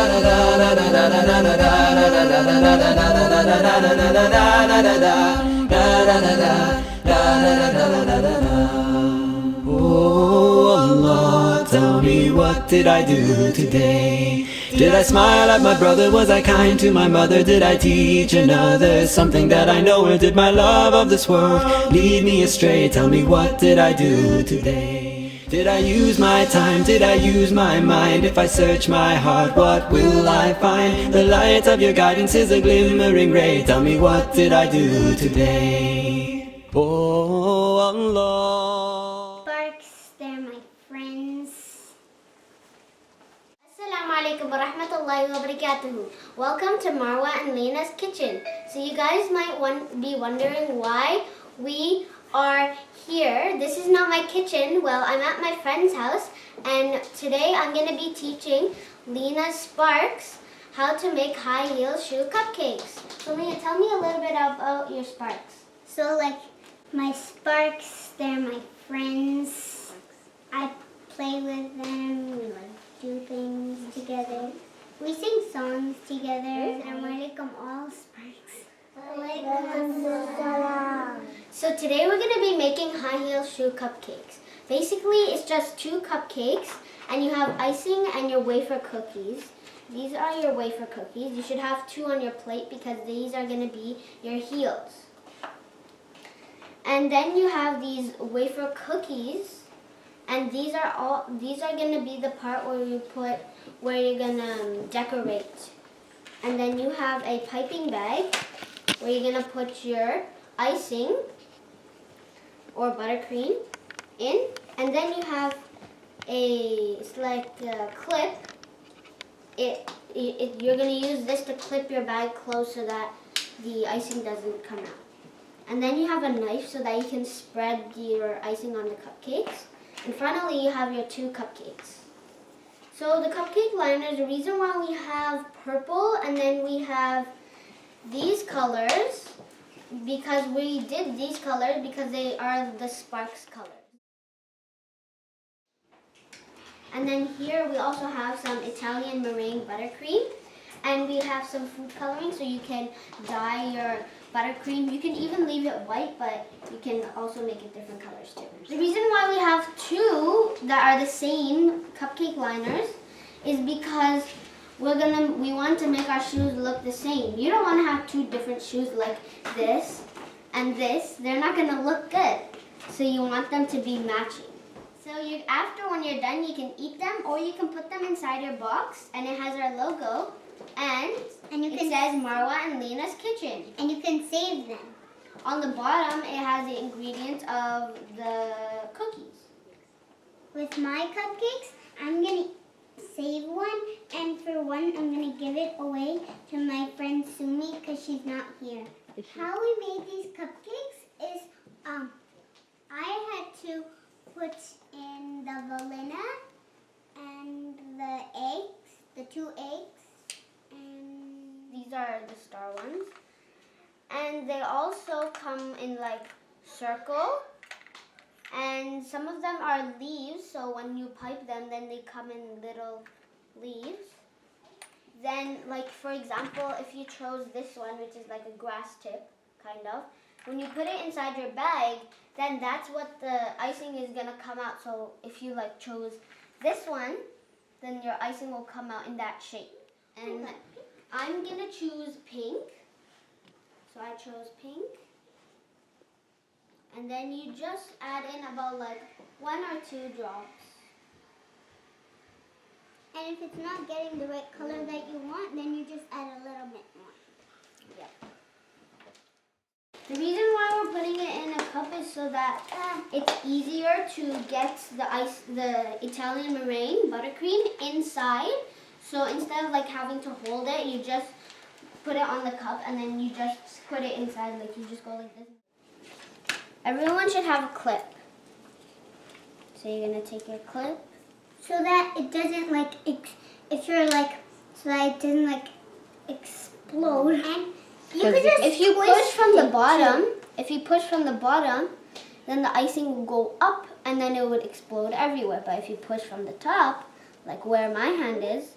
Oh Allah, tell me, what did I do today? Did I smile at my brother? Was I kind to my mother? Did I teach another something that I know? Or did my love of this world lead me astray? Tell me, what did I do today? Did I use my time? Did I use my mind? If I search my heart, what will I find? The light of your guidance is a glimmering ray. Tell me, what did I do today? Oh Allah. Sparks, they're my friends. Assalamu alaikum wa rahmatullahi wa barakatuhu. Welcome to Marwah and Leenah's kitchen. So you guys might be wondering why we are here. This is not my kitchen. Well, I'm at my friend's house, and today I'm going to be teaching Leenah Sparks how to make high heel shoe cupcakes. So Leenah, tell me a little bit about your Sparks. So like my Sparks, they're my friends. I play with them. We like do things together. We sing songs together. And we're like all Sparks. So today we're going to be making high heel shoe cupcakes. Basically, it's just 2 cupcakes, and you have icing and your wafer cookies. These are your wafer cookies. You should have 2 on your plate because these are going to be your heels. And then you have these wafer cookies, and these are going to be the part where you're going to decorate. And then you have a piping bag where you're going to put your icing or buttercream in, and then you have a clip. You're going to use this to clip your bag closed so that the icing doesn't come out. And then you have a knife so that you can spread your icing on the cupcakes. And finally, you have your 2 cupcakes. So the cupcake liners, the reason why we have purple and then we have these colors, because we did these colors because they are the Sparks colors. And then here we also have some Italian meringue buttercream, and we have some food coloring so you can dye your buttercream. You can even leave it white, but you can also make it different colors too. The reason why we have 2 that are the same cupcake liners is because we want to make our shoes look the same. You don't want to have 2 different shoes like this and this. They're not going to look good. So you want them to be matching. So after when you're done, you can eat them or you can put them inside your box, and it has our logo. And it says Marwah and Leenah's kitchen. And you can save them. On the bottom, it has the ingredients of the cookies. With my cupcakes, I'm going to save one. And for one, I'm going to give it away to my friend Ummi because she's not here. How we made these cupcakes is I had to put in the vanilla and the eggs, the 2 eggs. These are the star ones, and they also come in like circle, and some of them are leaves, so when you pipe them, then they come in little leaves. Then, like for example, if you chose this one, which is like a grass tip kind of, when you put it inside your bag, then that's what the icing is gonna come out. So if you like chose this one, then your icing will come out in that shape. And I'm going to choose pink. So I chose pink. And then you just add in about like 1 or 2 drops. And if it's not getting the right color that you want, then you just add a little bit more. Yep. The reason why we're putting it in a cup is so that it's easier to get the Italian meringue buttercream inside. So instead of like having to hold it, you just put it on the cup and then you just put it inside, like you just go like this. Everyone should have a clip. So you're gonna take your clip so that it doesn't like so that it doesn't like explode. And you could just if you push from the bottom, then the icing will go up and then it would explode everywhere. But if you push from the top, like where my hand is,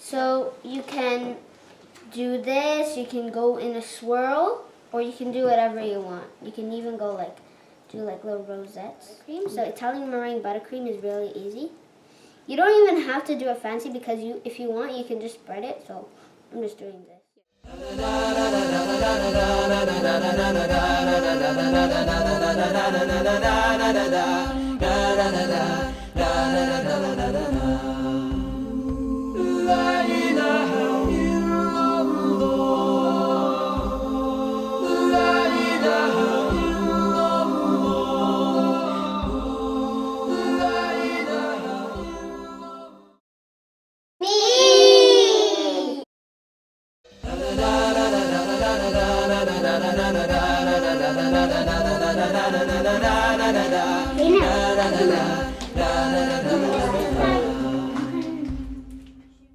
So you can do this, you can go in a swirl, or you can do whatever you want. You can even go like, do like little rosettes cream. So Italian meringue buttercream is really easy. You don't even have to do it fancy because if you want, you can just spread it. So I'm just doing this.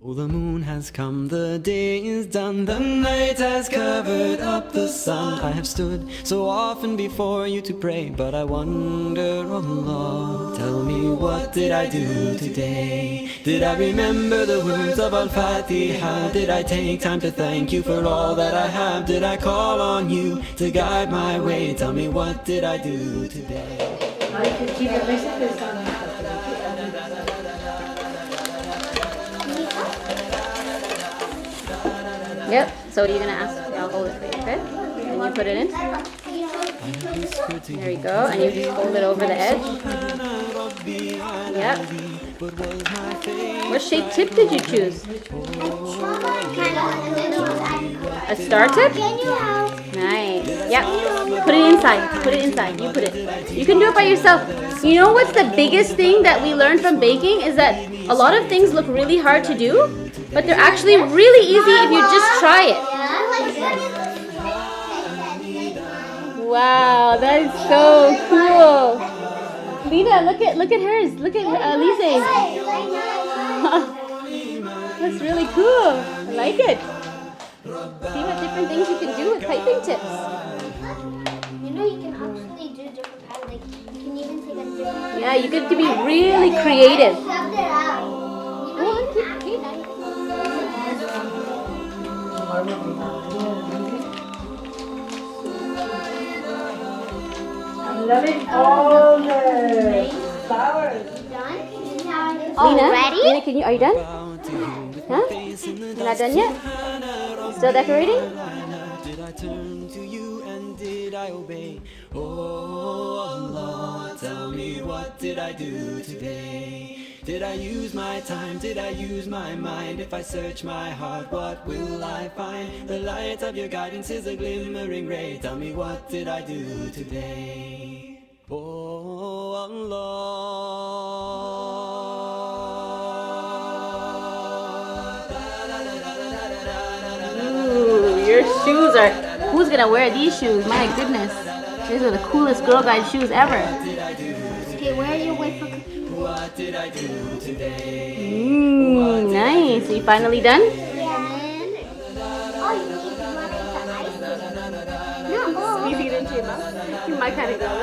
Oh, the moon has come, the day is done, the night has covered up the sun. I have stood so often before you to pray, but I wonder, oh Lord, tell me, what did I do today? Did I remember the words of Al-Fatiha? Did I take time to thank you for all that I have? Did I call on you to guide my way? Tell me, what did I do today? Yep. So what are you gonna ask? I'll hold it for you, okay? And you put it in. There you go. And you just hold it over the edge. Yep. What shape tip did you choose? A star tip? Nice. Yep. Put it inside. Put it inside. You put it. You can do it by yourself. You know what's the biggest thing that we learned from baking is that a lot of things look really hard to do, but they're actually really easy if you just try it. Wow, that is so cool. Leenah, look at hers. Look at Lisa's. That's really cool. I like it. See what different things you can do with piping tips. You know, you can actually do different patterns. Like, you can even take a different. Yeah, you get to be really creative. I'm loving all the flowers. Leenah, ready? Leenah, are you done? Huh? You're not done yet? Still decorating? Did I turn to you and did I obey? Oh Allah, tell me, what did I do today? Did I use my time? Did I use my mind? If I search my heart, what will I find? The light of your guidance is a glimmering ray. Tell me, what did I do today? Oh Allah. Ooh, your shoes are... Who's gonna wear these shoes? My goodness. These are the coolest Girl Guide shoes ever. Okay, where are you wait for? What did I do today? Nice. Are you finally done? Oh, you need to run into ice. No. Squeezing it into your mouth. You're my kind of girl.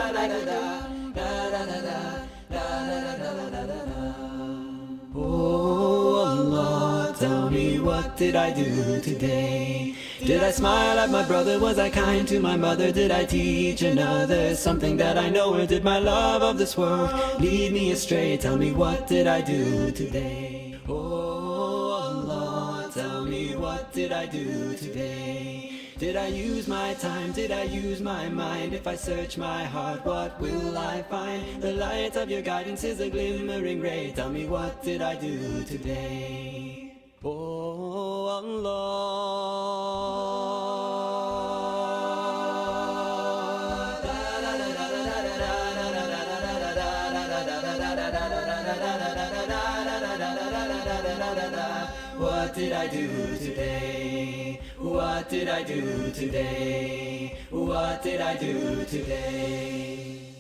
Oh Allah, tell me, what did I do today? Did I smile at my brother? Was I kind to my mother? Did I teach another something that I know? Or did my love of this world lead me astray? Tell me, what did I do today? Oh Allah, tell me, what did I do today? Did I use my time? Did I use my mind? If I search my heart, what will I find? The light of your guidance is a glimmering ray. Tell me, what did I do today? Oh Allah. What did I do today? What did I do today? What did I do today?